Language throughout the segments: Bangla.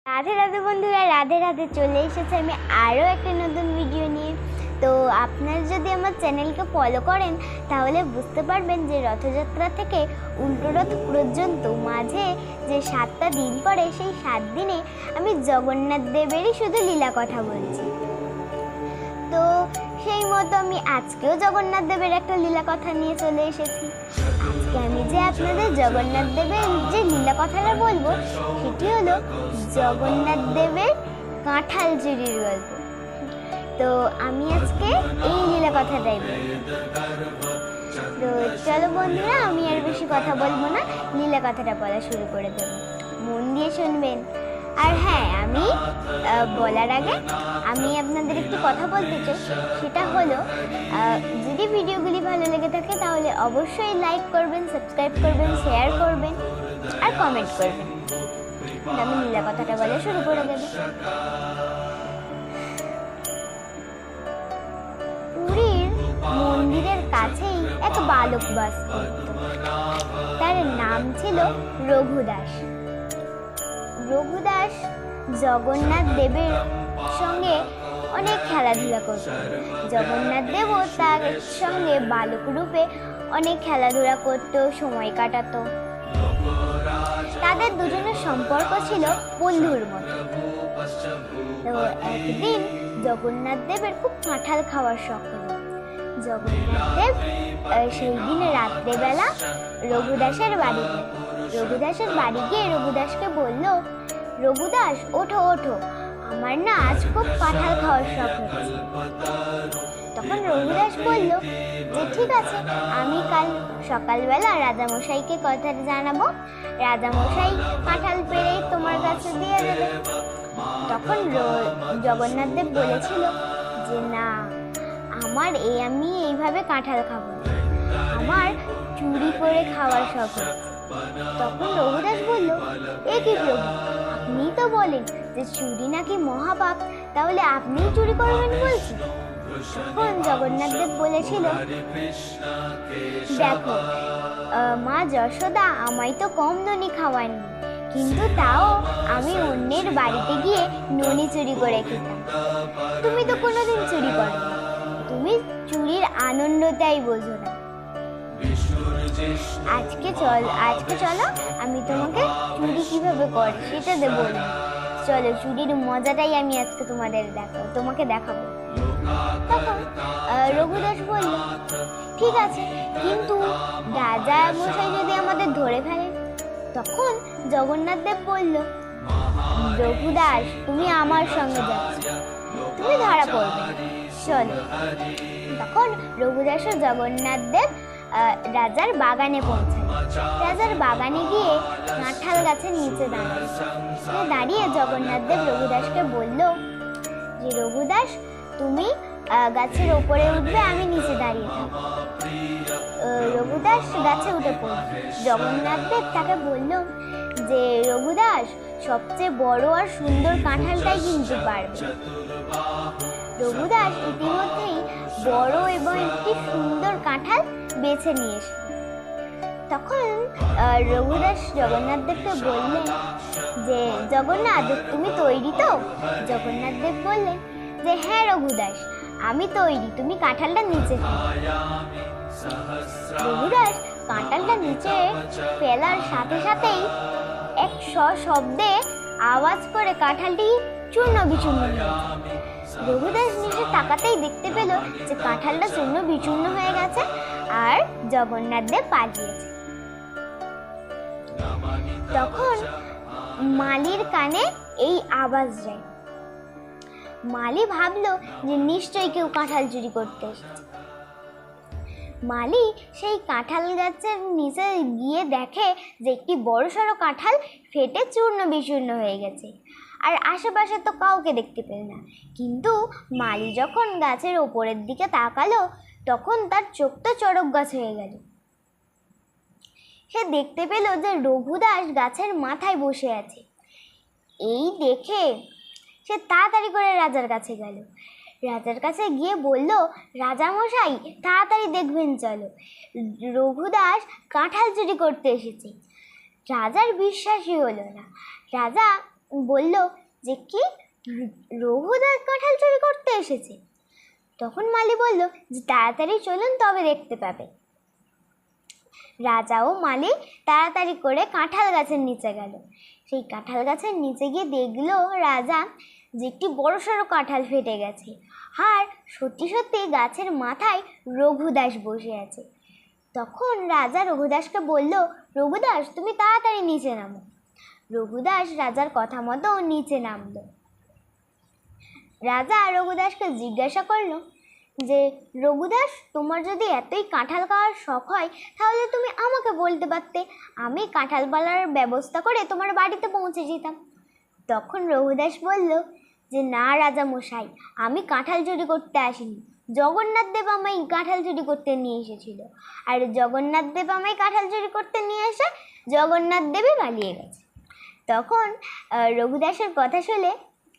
রাধে রাধে বন্ধুরা, রাধে রাধে। চলে এসেছে আমি আরও একটা নতুন ভিডিও নিয়ে। তো আপনারা যদি আমার চ্যানেলকে ফলো করেন তাহলে বুঝতে পারবেন যে রথযাত্রা থেকে উল্টো রথ পর্যন্ত মাঝে যে 7টা দিন পড়ে, সেই 7 দিনে আমি জগন্নাথ দেবেরই শুধু লীলা কথা বলছি। তো সেই মতো আমি আজকেও জগন্নাথ দেবের একটা লীলা কথা নিয়ে চলে এসেছি। আজকে আমি যে আপনাদের জগন্নাথ দেবের যে লীলা কথাটা বলবো সেটি হলো জগন্নাথ দেবের কাঁঠাল চুরির গল্প। তো আমি আজকে এই লীলা কথাটাই বলবো। তো চলো বন্ধুরা, আমি আর বেশি কথা বলবো না, লীলা কথাটা বলা শুরু করে দেবো। মন দিয়ে শুনবেন। আর হ্যাঁ, আমি বলার আগে আমি আপনাদের একটু কথা বলতে চাই। সেটা হলো, যদি ভিডিওগুলি ভালো লেগে থাকে তাহলে অবশ্যই লাইক করবেন, সাবস্ক্রাইব করবেন, শেয়ার করবেন আর কমেন্ট করবেন। আমি লীলা কথাটা বলে শুরু করে দেব। পুরীর মন্দিরের কাছেই এক বালক বাস করত। তার নাম ছিল রঘুদাস। রঘুদাস জগন্নাথ দেবের সঙ্গে অনেক খেলাধুলা করত। জগন্নাথ দেবও তার সঙ্গে বালক রূপে অনেক খেলাধুলা করত, সময় কাটাতো। তাদের দুজনের সম্পর্ক ছিল বন্ধুর মতো। তো একদিন জগন্নাথ দেবের খুব কাঁঠাল খাওয়ার শখ হলো। জগন্নাথ দেব সেই দিন রাত্রেবেলা রঘুদাসের বাড়ি গিয়ে রঘুদাসকে বলল, রঘুদাস ওঠো ওঠো, আমার না আজ খুব কাঁঠাল খাওয়ার শখ হচ্ছে। তখন রঘুদাস বলল যে ঠিক আছে, আমি কাল সকালবেলা রাজামশাইকে কথাটা জানাবো, রাজামশাই কাঁঠাল পেড়ে তোমার কাছে দিয়ে দেবে। তখন জগন্নাথ দেব বলেছিল যে না, আমি এইভাবে কাঁঠাল খাবো না, আমার চুরি করে খাওয়ার শখ হচ্ছে। তখন রঘুদাস বলল, এ কি প্রভু, আপনি তো বলেন যে চুরি নাকি মহাপাপ, তাহলে আপনিই চুরি করবেন বলছেন? তখন জগন্নাথ দেব বলেছিল, দেখো মা যশোদা আমায় তো কম ননি খাওয়াননি, কিন্তু তাও আমি অন্যের বাড়িতে গিয়ে ননি চুরি করে খেতাম। তুমি তো কোনোদিন চুরি করো না, তুমি চুরির আনন্দটাই বোঝো না। আজকে চলো আমি তোমাকে চুরি কিভাবে করে সেটা দেবো। চলো, চুরির মজাটাই আমি আজকে তোমাকে দেখাবো। তখন রঘুদাস বলল, ঠিক আছে, কিন্তু রাজা মশাই যদি আমাদের ধরে ফেলে? তখন জগন্নাথ দেব বলল, রঘুদাস তুমি আমার সঙ্গে যাচ্ছ, তুমি ধরা পড়বে, চলো। তখন রঘুদাস ও জগন্নাথ দেব রাজার বাগানে পৌঁছাল। রাজার বাগানে গিয়ে কাঁঠাল গাছের নিচে দাঁড়িয়ে জগন্নাথ দেব রঘুদাসকে বলল যে রঘুদাস তুমি গাছের ওপরে উঠবে, আমি নিচে দাঁড়িয়ে থাকবো। রঘুদাস গাছে উঠে পড়ল। জগন্নাথ দেব তাকে বলল যে রঘুদাস সবচেয়ে বড় আর সুন্দর কাঁঠালটাই কিন্তু পারবে। রঘুদাস ইতিমধ্যেই বড় এবং একটি সুন্দর কাঁঠাল বেছে নিয়ে এসে। তখন রঘুদাস জগন্নাথ দেবকে বললেন যে জগন্নাথ তুমি তৈরি তো? জগন্নাথ দেব বললেন যে হ্যাঁ রঘুদাস, আমি তৈরি, তুমি কাঁঠালটা নিচে ফেলো। রঘুদাস কাঁঠালটা নিচে ফেলার সাথে সাথেই এক শব্দে আওয়াজ করে কাঁঠালটি চূর্ণ বিচূর্ণ হয়ে গেল। রঘুদাস নিচে তাকাতেই দেখতে পেল যে কাঁঠালটা চূর্ণ বিচূর্ণ হয়ে গেছে আর জগন্নাথ দেব পালিয়েছে। তখন মালির কানে এই আওয়াজ যায়। মালি ভাবলো যে নিশ্চয়ই কেউ কাঁঠাল চুরি করতে এসেছে। মালি সেই কাঁঠাল গাছের নিচে গিয়ে দেখে যে একটি বড়সড় কাঁঠাল ফেটে চূর্ণ বিচূর্ণ হয়ে গেছে, আর আশেপাশে তো কাউকে দেখতে পেল না। কিন্তু মালি যখন গাছের ওপরের দিকে তাকালো তখন তার চোখ তো চড়ক গাছ হয়ে গেল। সে দেখতে পেল যে রঘুদাস গাছের মাথায় বসে আছে। এই দেখে সে তাড়াতাড়ি করে রাজার কাছে গেল। রাজার কাছে গিয়ে বলল, রাজামশাই তাড়াতাড়ি দেখবেন, চলো, রঘুদাস কাঁঠাল চুরি করতে এসেছে। রাজার বিশ্বাসই হলো না। রাজা বলল যে কি, রঘুদা কাঁঠাল চুরি করতে এসেছে? তখন মালি বলল যে তাড়াতাড়ি চলুন, তবে দেখতে পাবে। রাজা ও মালি তাড়াতাড়ি করে কাঁঠাল গাছের নিচে গেল। সেই কাঁঠাল গাছের নিচে গিয়ে দেখলো রাজা যে একটি বড়সড় কাঁঠাল ফেটে গেছে, আর সত্যি সত্যি গাছের মাথায় রঘুদাস বসে আছে। তখন রাজা রঘুদাসকে বলল, রঘুদাস তুমি তাড়াতাড়ি নিচে নামো। রঘুদাস রাজার কথা মতো নিচে নামলো। রাজা রঘুদাসকে জিজ্ঞাসা করলো যে রঘুদাস, তোমার যদি এতই কাঁঠাল খাওয়ার শখ হয় তাহলে তুমি আমাকে বলতে পারতে, আমি কাঁঠাল পালার ব্যবস্থা করে তোমার বাড়িতে পৌঁছে যেতাম। তখন রঘুদাস বলল যে না রাজা মশাই, আমি কাঁঠাল চুরি করতে আসিনি, জগন্নাথ দেব আমায় কাঁঠাল চুরি করতে নিয়ে এসেছিল, আর জগন্নাথ দেব আমায় কাঁঠাল চুরি করতে নিয়ে এসে জগন্নাথ দেবী পালিয়ে গেছে। তখন রঘুদাসের কথা শুনে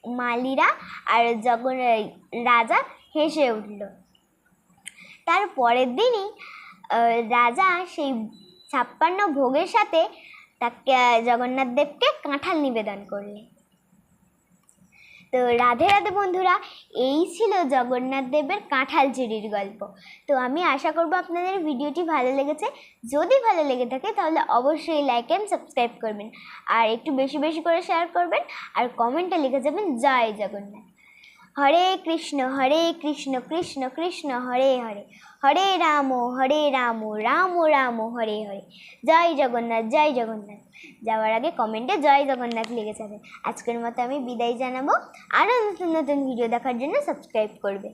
মালিরা আর রাজা হেসে উঠল। তার পরের দিনই রাজা সেই 56 ভোগের সাথে তাকে জগন্নাথ দেবকে কাঁঠাল নিবেদন করলেন। তো রাধে রাধে বন্ধুরা, এই ছিল জগন্নাথ দেবের কাঁঠাল চুরির গল্প। তো আমি আশা করব আপনাদের ভিডিওটি ভালো লেগেছে। যদি ভালো লেগে থাকে তাহলে অবশ্যই লাইক অ্যান্ড সাবস্ক্রাইব করবেন, আর একটু বেশি বেশি করে শেয়ার করবেন, আর কমেন্টে লিখে যাবেন জয় জগন্নাথ। হরে কৃষ্ণ কৃষ্ণ কৃষ্ণ হরে হরে, হরে রাম রাম রাম হরে হরে। জয় জগন্নাথ জয় জগন্নাথ। যাওয়ার আগে কমেন্টে জয় জগন্নাথ লিখে যাবে। আজকের মতো আমি বিদায় জানাবো। আরও নতুন নতুন ভিডিও দেখার জন্য সাবস্ক্রাইব করবে।